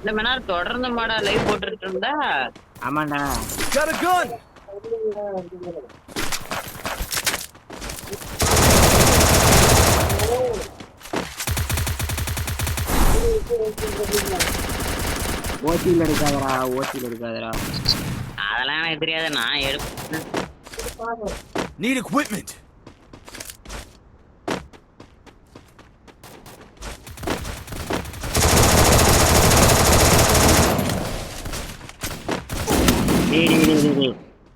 இந்த மணி தொடர்ந்து மாடா லைவ் போட்டுட்டு இருந்தா. ஆமாண்டா. ஓசியில் இருக்காதடா. அதெல்லாம் எனக்கு தெரியாது, நான் எடுப்பேன். Need equipment.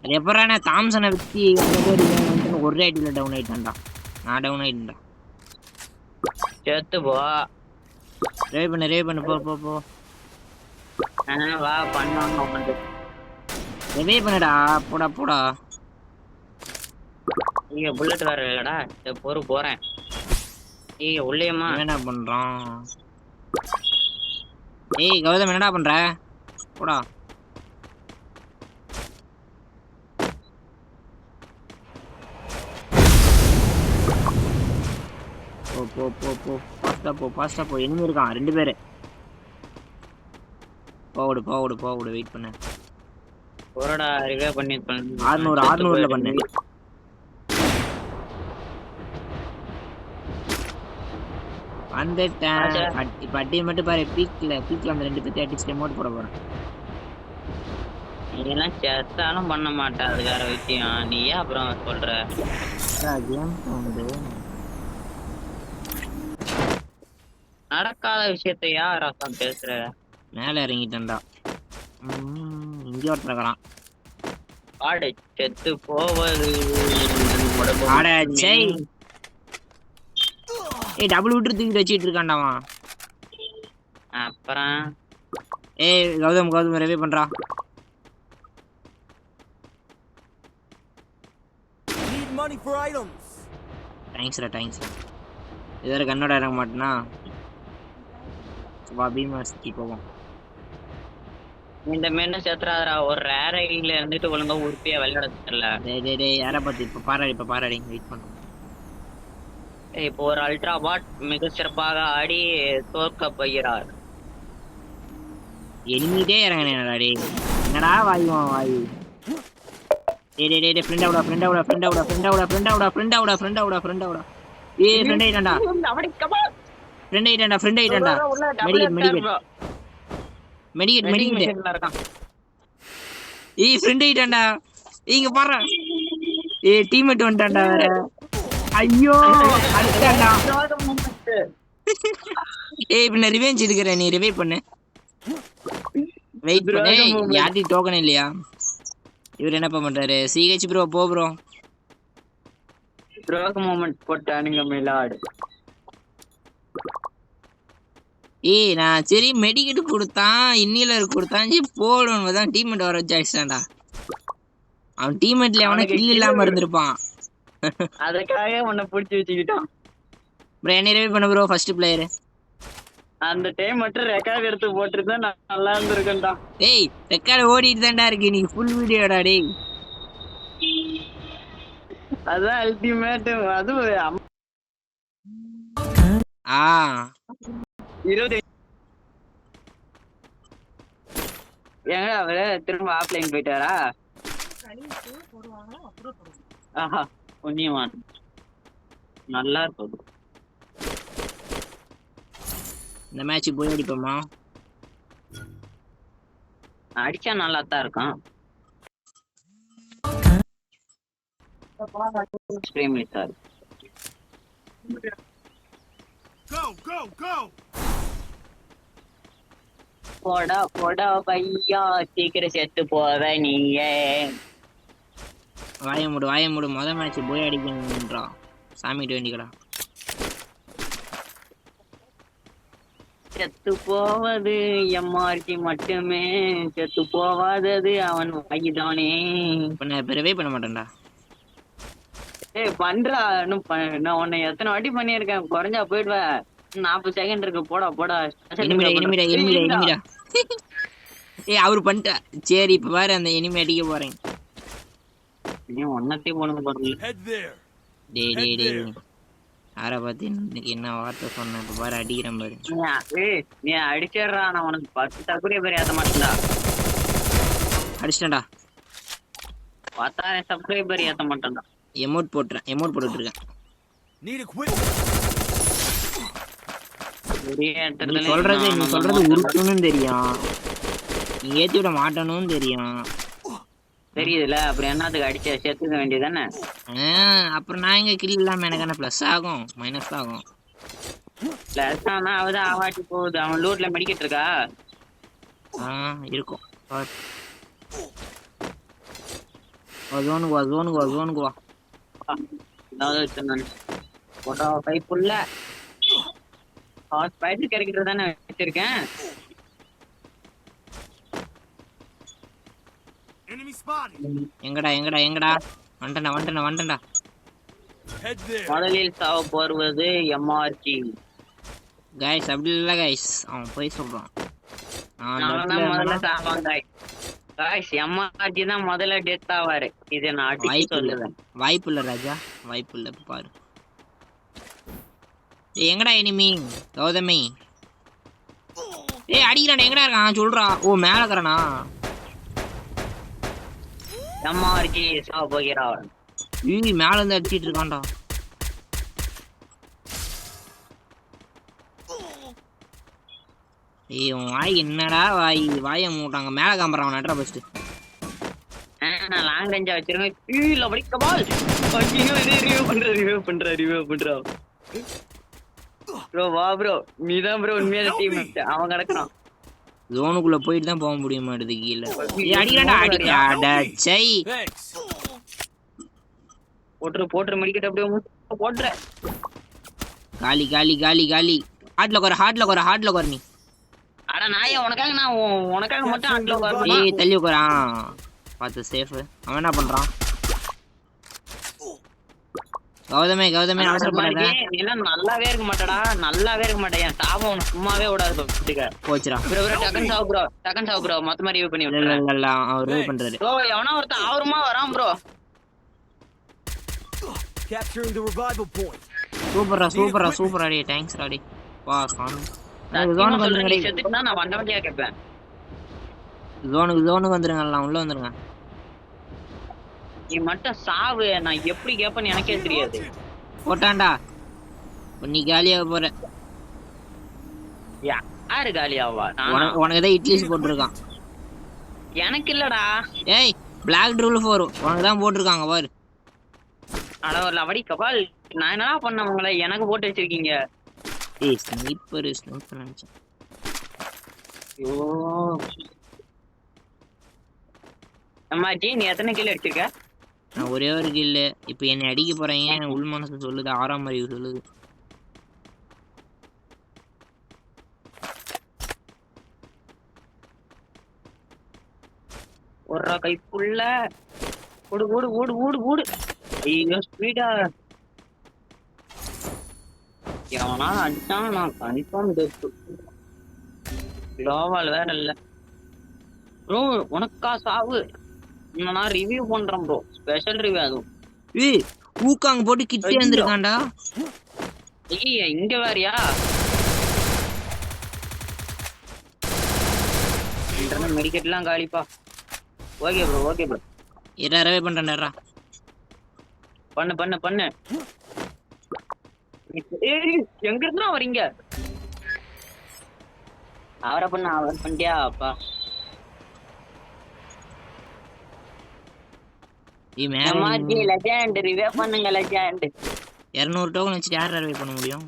அது எப்பறானே தாம்சனை வித்தி ஒரே ஐடியில் டவுன் ஆயிட்டான்டா. நான் டவுன் ஆயிட்டேன்டா. செத்து போ. ரேவ் பண்ணு போ. வா பண்ணுவாங்க. ரிவே பண்ணுடா. போடா. இங்க புல்லட் வேற இல்லடா. போறேன். ஏய் உள்ளேயம்மா என்ன பண்றான்? ஏய் கௌதம் என்னடா பண்ற? போடா. போ. பாஸ்டா போ. எனிமி இருக்கான் 2 பேரு. போடு வெயிட் பண்ணு. போறடா ரிவே பண்ணி 600ல பண்ணு. வந்துட்டேன். பட்டி மட்டும் பாரு. பீக்ல அந்த 2 பேர்த்தை அடிச்சுட்டு மோட் போட போறேன். இதெல்லாம் செத்தாலும் பண்ண மாட்டேன், அது வேற விஷயம். நீ ஏன் அப்புறம் சொல்ற? நடக்காத விஷயத்த யார் ராசம் பேசுற? மேல இறங்கிட்டேன்டா. இங்க ஒருத்தரான். ஆடு செத்து போவது. ஏய் டபுள் விட்டு தூக்கிட்டு வச்சிட்டு இருக்கான்டாவா. அப்புறம் ஏய் கௌதம் ரெவே பண்றா. Need money for items. தேங்க்ஸ்டா. இதர கண்ணோட இறங்க மாட்டேனா. வா பீமாஸ்க்கு போவோம். இந்த மென்னு செத்துறாதடா. ஒரு ரேர் ஐடியில இருந்துட்டு ஒழுங்கா உருப்பியா விளையாட தெரியல. டேய் யாரை பத்தி இப்ப பாராடி வெயிட் பண்ணுவோம். இப்போ ஒரு அல்ட்ரா பாட் மிக சிறப்பாக ஆடி தோற்க போகிறார். எனிமிட்டே இறங்கினேடா. டேய் என்னடா வாயு. டேய் ஃப்ரெண்டவுடா. ஏய் ஃப்ரெண்ட் ஆயிட்டான்டா. மெடிக்கெட் இருக்கான். ஏய் ஃப்ரெண்ட் ஆயிட்டான்டா. இங்க பாரு. ஏய் டீம்மேட் வந்துட்டான்டா வேற. ஐயோ அடிச்சான்டா. ஏய் இப்ப நான் ரிவெஞ்ச் எடுக்கறேன், நீ ரிவைவ் பண்ணு. வெயிட் பண்ணு. யார்டி டோக்கன் இல்லையா? இவர் என்னப்பா பண்றாரு? சிஹெச் ப்ரோ போ ப்ரோ. ட்ராக் மூமெண்ட் போட்டானுங்க மிலாட். ஏய் நான் சரி மெடிக்கெட் கொடுத்தான், இன்னிலர் கொடுத்தான், போடணும் தான் டீம்மேட் வர வச்சு அடிச்சிட்டான்டா. அவன் டீம்மேட்ல அவன கில் இல்லாம இருந்திருப்பான். அதுக்காக உன்னை பிடிச்சி வச்சுக்கிட்டான். ப்ரோ என்ன ரிவைவ் பண்ணு ப்ரோ. ஃபர்ஸ்ட் பிளேயர் அந்த டைம் மட்டும் ரெக்கார்ட் எடுத்து போட்டுருந்தா நல்லா இருந்திருக்கும்டா. ஏய் ரெக்கார்ட் ஓடிட்டு தான்டா இருக்கு. நீ ஃபுல் வீடியோடா. டேய் அதான் அல்டிமேட். அது 20 ஏங்க அவரு திரும்ப ஆஃப்லைன் போயிட்டாரா? ஆஹா புண்ணியவான். நல்லா இருக்கும். இந்த மேட்ச் போய் அடிப்போமா? அடிச்சா நல்லா தான் இருக்கும். போடா பையா சீக்கிரம் செத்து போவ நீயே. வாய மூடு. முத மேட்ச் போய் அடிக்கணும்ன்றா. சாமிட்டு வேண்டிக்கடா. செத்து போவது எம்ஆர்டி மட்டுமே, செத்து போவாதது அவன் வாங்கிதானே. பிறவே பண்ண மாட்டேன்டா. ஏய் பண்றா. நான் உன்னை எத்தனை வாட்டி பண்ணியிருக்கேன். குறைஞ்சா போயிடுவேன். 40 செகண்ட் இருக்கு. போடா. எனிமிடா. ஏய் அவரு பண்ணிட்டா. சரி இப்ப பாரு அந்த எனிமி அடிக்க போறேன். நீ ஒன்னத்தையும் போனது பாருங்க. டேய் யாரை பத்தி இன்னைக்கு என்ன வார்த்தை சொன்னேன் இப்ப பாரு அடிக்கிறேன் பாரு. நீ அடிச்சிடுறா, நான் உனக்கு 10 தற்கொலை பேர் ஏத்த மாட்டேன்டா. அடிச்சிட்டேன்டா. 10,000 சப்ஸ்கிரைபர் ஏத்த மாட்டேன்டா. எமோட் போட்டுட்டு இருக்கேன். Need equipment. ஒரே நீ இடத்துல சொல்றது உருட்டுன்னு தெரியும், நீ ஏத்தி விட மாட்டேன்னு தெரியும். தெரியுதுல, அப்புறம் என்னத்துக்கு அடிச்ச சேர்த்துக்க வேண்டியதானே. அப்புறம் நான் எங்க கில் இல்லாம எனக்கு என்ன பிளஸ் ஆகும் மைனஸ் ஆகும்? பிளஸ் ஆனா அவதான் ஆவாட்டி போகுது. அவன் லூட்ல மெடிக்கிட்டு இருக்கா. இருக்கும். ஜோனுக்கு வா. ஏதாவது வச்சிருந்தானு போட்டோ பைப்புள்ள ஸ்பைடர் கேரக்டர் தானே வச்சிருக்கேன். Enemy spotted. எங்கடா வந்துட்டேன்டா. Head there. முதலில் சாவ போர்வது எம்ஆர்டி. கைஸ் அப்படி இல்ல கைஸ், அவன் போய் சொல்றான். முதல்ல சாவாங்க கைஸ். எம்ஆர்டி தான் முதல்ல டெத் ஆவாரு. இது நான் அடிச்சு சொல்லுவேன். வாய்ப்பு இல்ல ராஜா, வாய்ப்பு இல்ல. பாரு எங்கடா எனிமி கௌதமி? அடிக்கிறான். எங்கடா இருக்கான் சொல்றா. ஓ மேல இருக்கிறானா? எம்ஆர்டி சாவ போகிறான். மேல இருந்து அடிச்சிட்டு இருக்கான்டா. உன் வாய் என்னடா வாய மூட்டாங்க. மேல காம்பறான் நட்ரா ஃபர்ஸ்ட். நான் லாங் ரேஞ்சா வச்சிருக்கேன். கீழ வலிக்க பால். ஐயோ இது ரிவ்யூ பண்றா. ப்ரோ வா ப்ரோ, நீதான் ப்ரோ உண்மையான டீம். அவன் கிடக்குறான். ஜோனுக்குள்ள போயிட்டு தான் போக முடிய மாட்டேது கீழ. அடிக்கிறான்டா. சை Thanks. போட்ரு மெடிக்கெட் அப்படியே போட்ற. காலி. ஹார்ட்ல உட்காரு நீ. அட நாயே, உனக்காக மட்டும் ஹார்ட்ல உட்காருமா? தள்ளி உட்காரான். பார்த்து சேஃப். அவன் என்ன பண்றான்? கௌதமே அவசரப்படாத. எல்லாம் நல்லாவே இருக்க மாட்டேன். என் சாபம் உனக்கு சும்மாவே விடாது. போச்சுடா. டக்கன் சாவு ப்ரோ. மொத்தமா ரிவ்யூ பண்ணி விட்டுறேன். அவர் ரிவ்யூ பண்றாரு. ப்ரோ எவனா ஒருத்தன் அவருமா வரான் bro. Capturing the revival point. சூப்பரா டேய். தேங்க்ஸ் ராடி. வா சாமி. ஜோனுக்கு வந்துருங்க. செத்துட்டா நான் வண்டவண்டியா கேட்பேன். ஜோனுக்கு வந்துருங்க. எல்லாம் உள்ள வந்துருங்க. நீ மட்டும் சாவு. நான் எப்படி கேட்பேன்னு எனக்கே தெரியாது. போட்டான்டா. நீ காலியாக போற. யாரு காலியாவா? உனக்கு தான் இட்லிஸ் போட்டுருக்கான். எனக்கு இல்லடா. ஏய் பிளாக் ரூல் 4 உனக்கு தான் போட்டிருக்காங்க பாரு. அட ஒரு லவடி கபால். நான் என்னடா பண்ண உங்களை எனக்கு போட்டு வச்சிருக்கீங்க? ஏய் ஸ்னைப்பர் நினைச்சேன். ஐயோ அம்மா ஜி, நீ எத்தனை கில் அடிச்சிருக்க? நான் ஒரே ஒரு கில்லு. இப்போ என்னை அடிக்க போறேன். ஏன் உள் மனசு சொல்லுது, 6ஆம் அறிவு சொல்லுது. ஒரு கைப்புள்ள ஓடு. ஐயோ ஸ்பீடா. எவனா அடிச்சான் நான் கன்ஃபார்ம் டெத். குளோவால் வேற இல்ல ப்ரோ. உனக்கா சாவு? நான் ரிவ்யூ பண்றேன் ப்ரோ. ஸ்பெஷல் ரிவ்யூ அதுவும். ஏய் ஊக்காங்க போட்டு கிட்டே வந்திருக்கான்டா. ஐயா இங்க வேறயா? இன்டர்னல் மெடிக்கெட்லாம் காலிப்பா. Okay bro. இரவே பண்றேன்டா. பண்ணு. ஏய் எங்க இருந்தா வரீங்க? அவர் பண்ணிட்டியா அப்பா? லெஜெண்ட் ரிவே பண்ணுங்க. லெஜெண்ட் 200 டோக்கன் வச்சு யார் ரிவே பண்ண முடியும்?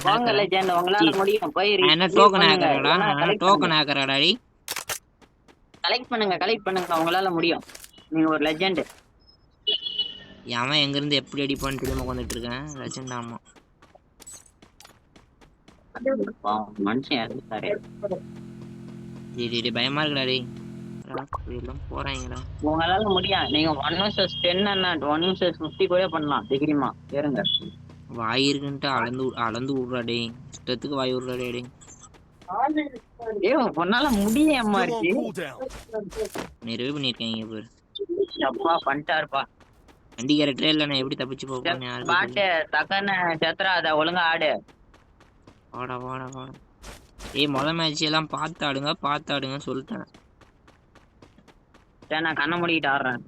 வாங்க லெஜெண்ட், உங்களால முடியும். போய் என்ன டோக்கன் ஹேக்கர்டா? டோக்கன் ஹேக்கர்டா டி. கலெக்ட் பண்ணுங்க. உங்களால முடியும். நீங்க ஒரு லெஜெண்ட். அவன் எங்க இருந்து எப்படி அடிப்பான்னு தெரியாம வந்துட்டு இருக்கேன். லெஜெண்ட். ஆமா மனுஷன் இறந்துட்டாரு. பயமா இருக்குடா டேய். எல்லாம் போறாங்கடா. உங்களால முடியும். நீங்க 1 vs 10 என்ன 1 vs 50 கூட பண்ணலாம். டிகிரிமா ஏறுங்க. வாய் இருக்குன்ட்டு அளந்து விடுறா டேய். இஷ்டத்துக்கு வாய் விடுறா டேய். உன்னால முடியம்மா இருக்கு. நிறைவே பண்ணிருக்கீங்க பாரு. அப்பா பண்ணிட்டாருப்பா. வண்டி கேரக்டரே இல்ல, நான் எப்படி தப்பிச்சு போறேன்னு யாருக்கு பாட்டு டக்குன்னு செத்துறாத, ஒழுங்கா ஆடு. வாடா வாடா வாடா. ஏய் மேட்ச் எல்லாம் பார்த்து ஆடுங்க சொல்லிட்டேன். சரி நான் கண்ணை மூடிக்கிட்டு ஆடுறேன்.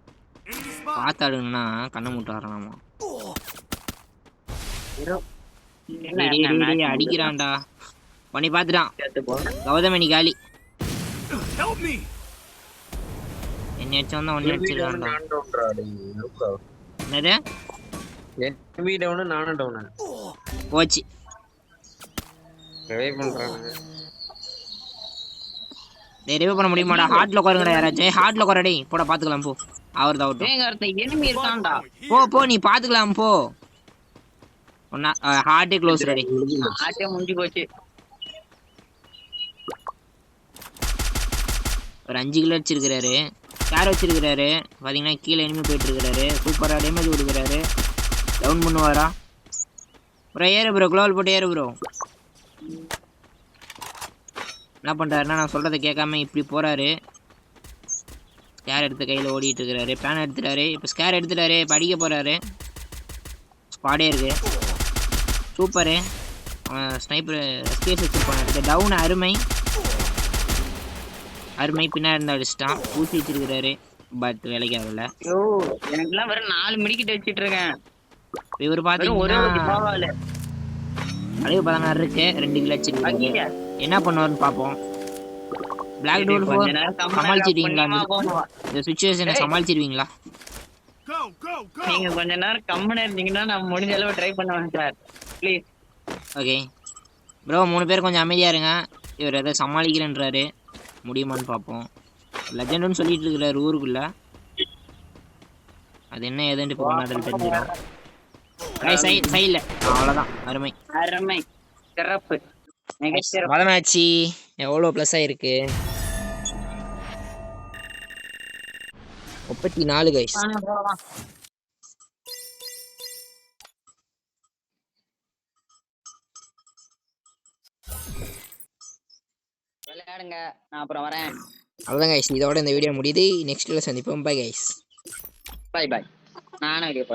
Enemy spotted. பார்த்து ஆடுங்கன்னா கண்ணை மூட்டு ஆடுறாமா. அடிக்கிறான்டா. பண்ணி பாத்துட்டான். கௌதம் நீ காலி. Help me. என்ன அடிச்சு வந்தா ஒன்னு அடிச்சிருக்கான்டா. என்னது? எனிமி டவுன் நானும் டவுன். போச்சு. ரிவைவ் பண்றானுங்க. டேய் ரிவைவ் பண்ண முடியுமாடா? ஹார்ட்ல உட்காருங்கடா யாராச்சும். ஹார்ட்ல உட்கார டேய். போட பாத்துக்கலாம் போ. அவர்தான் அவுட். ஏங்க ஒருத்தன் enemy இருக்கான்டா. போ நீ பாத்துக்கலாம் போ. ஒண்ணா ஹார்ட்டே க்ளோஸ் ரெடி. ஆட்டே முடிஞ்சு போச்சு. ஒரு 5 கிலோ வச்சிருக்காரு. யார் வச்சிருக்காரு பாத்தீங்கன்னா கீழே எனிமி போயிட்டு இருக்காரு. சூப்பரா டேமேஜ் கொடுக்குறாரு. டவுன் பண்ணுவாரா ப்ரோ? ஏறு ப்ரோ, குளோவல் போட்டு ஏறு ப்ரோ. என்ன பண்றாருன்னா நான் சொல்றதை கேட்காம இப்படி போறாரு. ஸ்கேர் எடுத்து கையில ஓடிட்டு இருக்காரு. பேன் எடுத்துட்டாரு. இப்போ ஸ்கேர் எடுத்துட்டாரு. இப்போ அடிக்க போறாரு. ஸ்பாடே இருக்கு. சூப்பரு. ஸ்னைப்பர் ஸ்கேஸ் வச்சிருப்பாங்க. டவுன் அருமை பின்னாடி இருந்து அடிச்சிட்டான். ஊசி வச்சிருக்கிறாரு. பட் வேலைக்கு ஆகல. ஐயோ எனக்குலாம் வெறும் 4 மிடிக்கிட்டு வச்சிட்டு இருக்கேன். இவர் ஒரு பாத்தீங்கன்னா டிபாவால அழிவு 16 இருக்கு. 2 கிலோ வச்சிருக்காரு. என்ன பண்ணுவாருன்னு பாப்போம். பிளாக் டோர் 4 சமாளிச்சிருவீங்களா? இந்த சுச்சுவேஷனை சமாளிச்சிருவீங்களா? Go, go, go. நீங்க கொஞ்ச நேரம் கம்முன்னு இருந்தீங்கன்னா நான் முடிஞ்ச அளவு ட்ரை பண்ணுவேன் சார். ப்ளீஸ். ஓகே ப்ரோ, 3 பேர் கொஞ்சம் அமைதியா இருங்க. இவர் எதை சமாளிக்கிறேன்றாரு. முடியுமான்னு பார்ப்போம். லெஜெண்டுன்னு சொல்லிட்டு இருக்கிறாரு ஊருக்குள்ள. அது என்ன ஏதுன்னு இப்போ கொண்டாடல் தெரிஞ்சிடும். சைடில் அவ்வளோதான். அருமை சிறப்பு. மதமாச்சி எவ்வளோ ப்ளஸ் ஆயிருக்கு? 34 கைஸ். விளையாடுங்க, நான் அப்புறம் வரேன். அவ்வளோதான் கைஸ், இதோட இந்த வீடியோ முடியுது. நெக்ஸ்ட் வீடியோல சந்திப்போம். Bye guys. பாய். நானும் வீடியோ